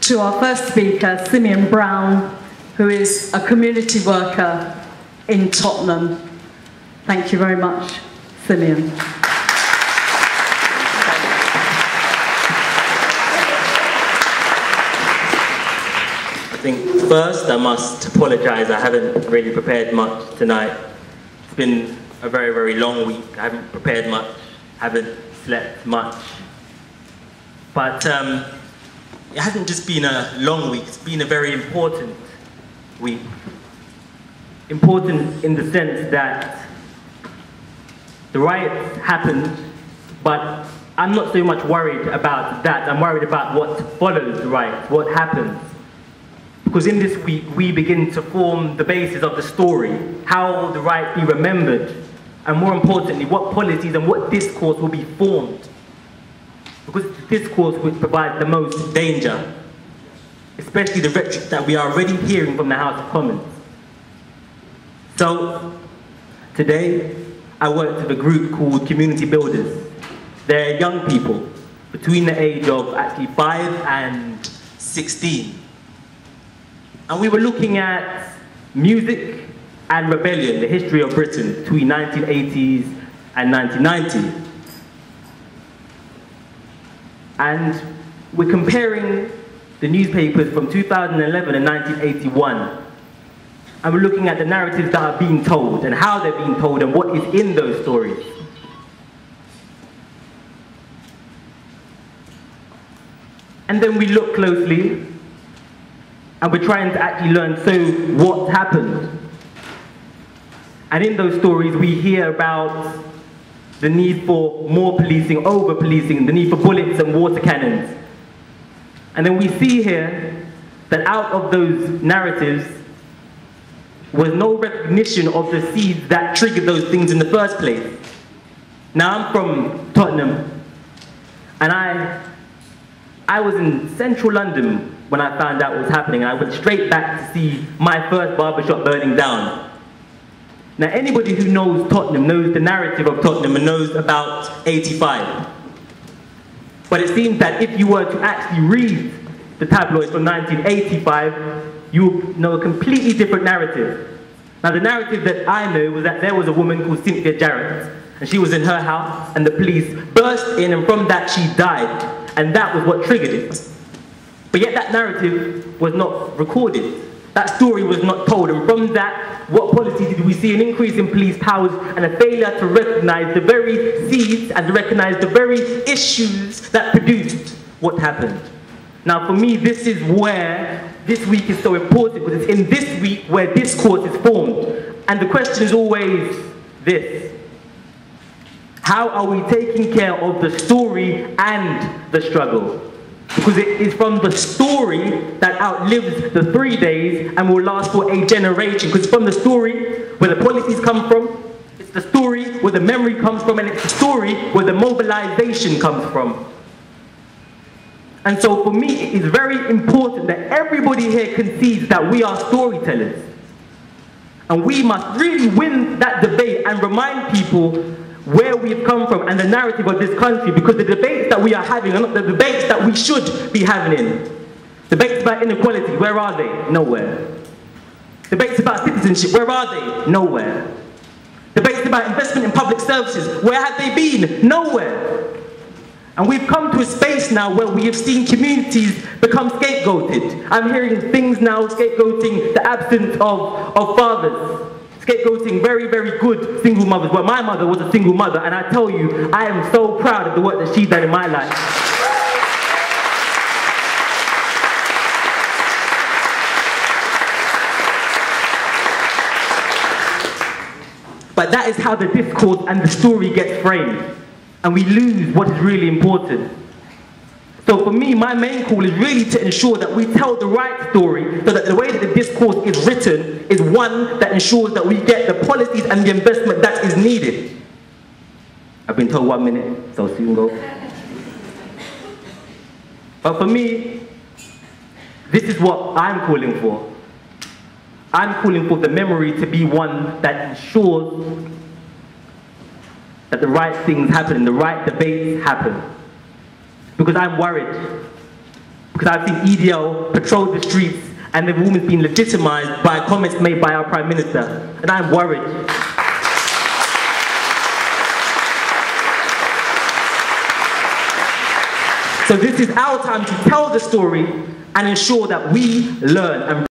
to our first speaker, Simeon Brown, who is a community worker in Tottenham. Thank you very much, Simeon. I think first I must apologise, I haven't really prepared much tonight. It's been a very, very long week. I haven't prepared much, haven't slept much. But it hasn't just been a long week, it's been a very important week. Important in the sense that the riots happened, but I'm not so much worried about that. I'm worried about what follows the riots, what happens. Because in this week, we begin to form the basis of the story, how will the riot be remembered, and more importantly, what policies and what discourse will be formed. Because it's the discourse which provides the most danger, especially the rhetoric that we are already hearing from the House of Commons. So, today, I work with a group called Community Builders. They're young people, between the age of actually 5 and 16. And we were looking at music and rebellion, the history of Britain between 1980s and 1990. And we're comparing the newspapers from 2011 and 1981. And we're looking at the narratives that are being told and how they're being told and what is in those stories. And then we look closely and we're trying to actually learn, so what happened? And in those stories we hear about the need for more policing, over-policing, the need for bullets and water cannons. And then we see here that out of those narratives was no recognition of the seeds that triggered those things in the first place. Now I'm from Tottenham, and I was in central London when I found out what was happening, and I went straight back to see my first barbershop burning down. Now anybody who knows Tottenham knows the narrative of Tottenham and knows about 85. But it seems that if you were to actually read the tabloids from 1985, you will know a completely different narrative. Now the narrative that I know was that there was a woman called Cynthia Jarrett, and she was in her house, and the police burst in, and from that she died, and that was what triggered it. But yet that narrative was not recorded. That story was not told, and from that, what policies did we see? An increase in police powers and a failure to recognize the very seeds and to recognize the very issues that produced what happened. Now for me, this is where this week is so important, because it's in this week where discourse is formed. And the question is always this: how are we taking care of the story and the struggle? Because it is from the story that outlives the 3 days and will last for a generation. Because it's from the story where the policies come from, it's the story where the memory comes from, and it's the story where the mobilization comes from. And so for me, it is very important that everybody here concedes that we are storytellers. And we must really win that debate and remind people where we've come from and the narrative of this country, because the debates that we are having are not the debates that we should be having in. Debates about inequality, where are they? Nowhere. Debates about citizenship, where are they? Nowhere. Debates about investment in public services, where have they been? Nowhere. And we've come to a space now where we have seen communities become scapegoated. I'm hearing things now scapegoating the absence of fathers. Scapegoating very, very good single mothers. Well, my mother was a single mother, and I tell you, I am so proud of the work that she's done in my life. But that is how the discourse and the story gets framed, and we lose what is really important. So for me, my main call is really to ensure that we tell the right story, so that the way that the discourse is written is one that ensures that we get the policies and the investment that is needed. I've been told 1 minute, so soon go. But for me, this is what I'm calling for. I'm calling for the memory to be one that ensures that the right things happen, the right debates happen. Because I'm worried. because I've seen EDL patrol the streets and they've almost been legitimized by comments made by our Prime Minister, and I'm worried. So this is our time to tell the story and ensure that we learn and